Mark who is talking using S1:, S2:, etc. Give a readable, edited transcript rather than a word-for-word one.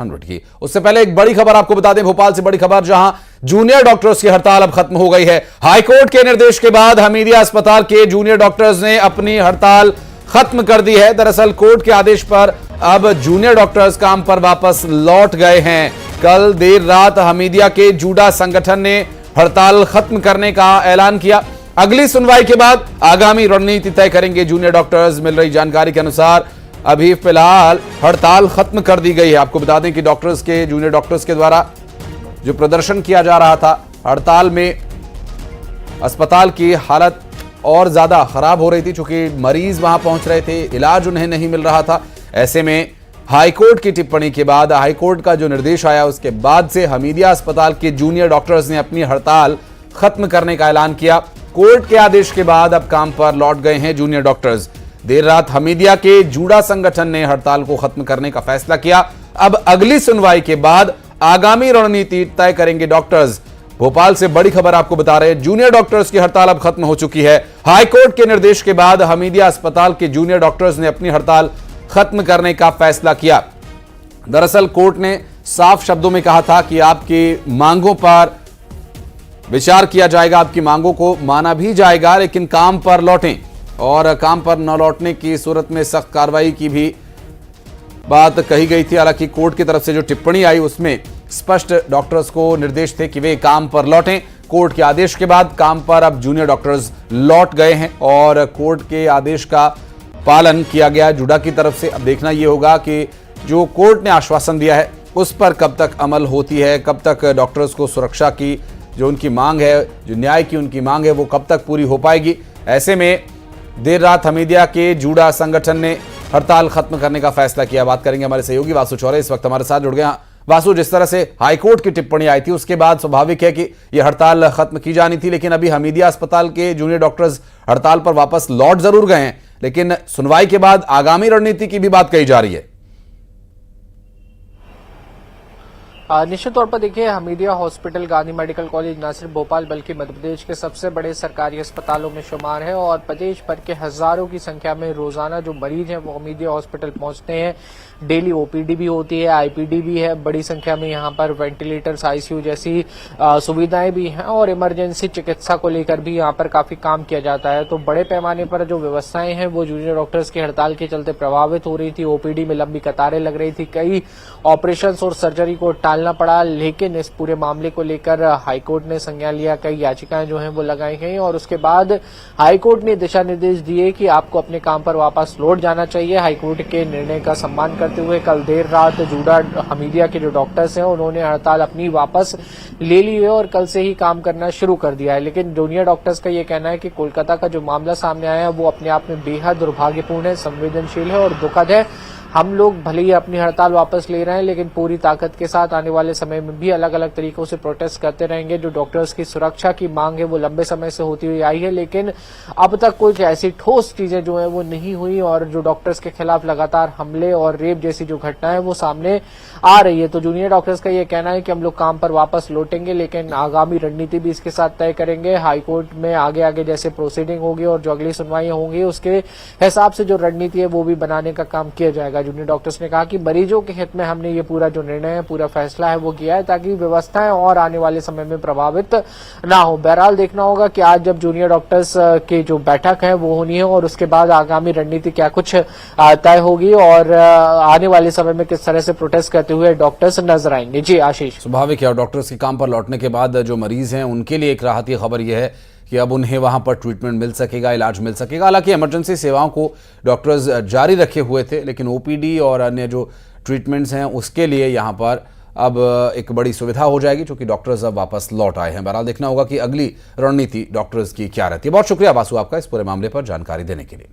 S1: 100 की। उससे पहले एक बड़ी खबर आपको बता दें, भोपाल से बड़ी खबर, जहां जूनियर डॉक्टर्स की हड़ताल अब खत्म हो गई है। हाईकोर्ट के निर्देश के बाद हमीदिया अस्पताल के जूनियर डॉक्टर्स ने अपनी हड़ताल खत्म कर दी है। दरअसल कोर्ट के आदेश पर अब जूनियर डॉक्टर्स काम पर वापस लौट गए हैं। कल देर रात हमीदिया के जूडा संगठन ने हड़ताल खत्म करने का ऐलान किया। अगली सुनवाई के बाद आगामी रणनीति तय करेंगे जूनियर डॉक्टर्स। मिल रही जानकारी के अनुसार अभी फिलहाल हड़ताल खत्म कर दी गई है। आपको बता दें कि जूनियर डॉक्टर्स के द्वारा जो प्रदर्शन किया जा रहा था, हड़ताल में अस्पताल की हालत और ज्यादा खराब हो रही थी, क्योंकि मरीज वहां पहुंच रहे थे, इलाज उन्हें नहीं मिल रहा था। ऐसे में हाईकोर्ट की टिप्पणी के बाद, हाईकोर्ट का जो निर्देश आया उसके बाद से हमीदिया अस्पताल के जूनियर डॉक्टर्स ने अपनी हड़ताल खत्म करने का ऐलान किया। कोर्ट के आदेश के बाद अब काम पर लौट गए हैं जूनियर डॉक्टर्स। देर रात हमीदिया के जूडा संगठन ने हड़ताल को खत्म करने का फैसला किया। अब अगली सुनवाई के बाद आगामी रणनीति तय करेंगे डॉक्टर्स। भोपाल से बड़ी खबर आपको बता रहे हैं, जूनियर डॉक्टर्स की हड़ताल अब खत्म हो चुकी है। हाईकोर्ट के निर्देश के बाद हमीदिया अस्पताल के जूनियर डॉक्टर्स ने अपनी हड़ताल खत्म करने का फैसला किया। दरअसल कोर्ट ने साफ शब्दों में कहा था कि आपकी मांगों पर विचार किया जाएगा, आपकी मांगों को माना भी जाएगा, लेकिन काम पर लौटें। और काम पर न लौटने की सूरत में सख्त कार्रवाई की भी बात कही गई थी। हालांकि कोर्ट की तरफ से जो टिप्पणी आई उसमें स्पष्ट डॉक्टर्स को निर्देश थे कि वे काम पर लौटें। कोर्ट के आदेश के बाद काम पर अब जूनियर डॉक्टर्स लौट गए हैं और कोर्ट के आदेश का पालन किया गया जूडा की तरफ से। अब देखना यह होगा कि जो कोर्ट ने आश्वासन दिया है उस पर कब तक अमल होती है, कब तक डॉक्टर्स को सुरक्षा की जो उनकी मांग है, जो न्याय की उनकी मांग है, वो कब तक पूरी हो पाएगी। ऐसे में देर रात हमीदिया के जूडा संगठन ने हड़ताल खत्म करने का फैसला किया। बात करेंगे हमारे सहयोगी वासु चौरे इस वक्त हमारे साथ जुड़ गए। वासु, जिस तरह से हाईकोर्ट की टिप्पणी आई थी उसके बाद स्वाभाविक है कि यह हड़ताल खत्म की जानी थी, लेकिन अभी हमीदिया अस्पताल के जूनियर डॉक्टर्स हड़ताल पर वापस लौट जरूर गए हैं, लेकिन सुनवाई के बाद आगामी रणनीति की भी बात कही जा रही है।
S2: निश्चित तौर पर देखिए, Hamidia hospital Gandhi medical college न सिर्फ भोपाल बल्कि मध्य प्रदेश के सबसे बड़े सरकारी अस्पतालों में शुमार है और प्रदेश भर के हजारों की संख्या में रोजाना जो मरीज हैं वो हमीदिया हॉस्पिटल पहुंचते हैं। डेली ओपीडी भी होती है, आईपीडी भी है, बड़ी संख्या में यहाँ पर वेंटिलेटर्स, आईसीयू जैसी सुविधाएं भी हैं और इमरजेंसी चिकित्सा को लेकर भी यहाँ पर काफी काम किया जाता है। तो बड़े पैमाने पर जो व्यवस्थाएं हैं वो जूनियर डॉक्टर्स की हड़ताल के चलते प्रभावित हो रही थी। ओपीडी में लंबी कतारें लग रही थी, कई ऑपरेशन और सर्जरी को टालना पड़ा। लेकिन इस पूरे मामले को लेकर हाईकोर्ट ने संज्ञान लिया, कई याचिकाएं जो हैं वो लगाई गई और उसके बाद हाईकोर्ट ने दिशा निर्देश दिए कि आपको अपने काम पर वापस लौट जाना चाहिए। हाईकोर्ट के निर्णय का सम्मान करते हुए कल देर रात जूडा हमीदिया के जो डॉक्टर्स हैं उन्होंने हड़ताल अपनी वापस ले ली है और कल से ही काम करना शुरू कर दिया है। लेकिन जूनियर डॉक्टर्स का ये कहना है कि कोलकाता का जो मामला सामने आया है वो अपने आप में बेहद दुर्भाग्यपूर्ण है, संवेदनशील है और दुखद है। हम लोग भले ही अपनी हड़ताल वापस ले रहे हैं, लेकिन पूरी ताकत के साथ आने वाले समय में भी अलग अलग तरीकों से प्रोटेस्ट करते रहेंगे। जो डॉक्टर्स की सुरक्षा की मांग है वो लंबे समय से होती हुई आई है, लेकिन अब तक कुछ ऐसी ठोस चीजें जो है वो नहीं हुई और जो डॉक्टर्स के खिलाफ लगातार हमले और रेप जैसी जो घटना है वो सामने आ रही है। तो जूनियर डॉक्टर्स का ये कहना है कि हम लोग काम पर वापस लौटेंगे, लेकिन आगामी रणनीति भी इसके साथ तय करेंगे। हाईकोर्ट में आगे आगे जैसे प्रोसीडिंग होगी और जो अगली सुनवाइयां होंगी उसके हिसाब से जो रणनीति है वो भी बनाने का काम किया जाएगा। जूनियर डॉक्टर्स ने कहा कि मरीजों के हित में हमने ये पूरा जो निर्णय है, पूरा फैसला है वो किया है ताकि व्यवस्थाएं और आने वाले समय में प्रभावित ना हो। बहरहाल देखना होगा कि आज जब जूनियर डॉक्टर्स की जो बैठक है वो होनी है और उसके बाद आगामी रणनीति क्या कुछ तय होगी और आने वाले समय में किस तरह से प्रोटेस्ट करते हुए डॉक्टर्स नजर आएंगे। जी आशीष।
S1: स्वाभाविक है, डॉक्टर्स के काम पर लौटने के बाद जो मरीज हैं उनके लिए एक राहत की खबर यह है कि अब उन्हें वहां पर ट्रीटमेंट मिल सकेगा, इलाज मिल सकेगा। हालांकि इमरजेंसी सेवाओं को डॉक्टर्स जारी रखे हुए थे, लेकिन ओपीडी और अन्य जो ट्रीटमेंट्स हैं उसके लिए यहां पर अब एक बड़ी सुविधा हो जाएगी, क्योंकि डॉक्टर्स अब वापस लौट आए हैं। बहरहाल देखना होगा कि अगली रणनीति डॉक्टर्स की क्या रहती है। बहुत शुक्रिया वासु आपका इस पूरे मामले पर जानकारी देने के लिए।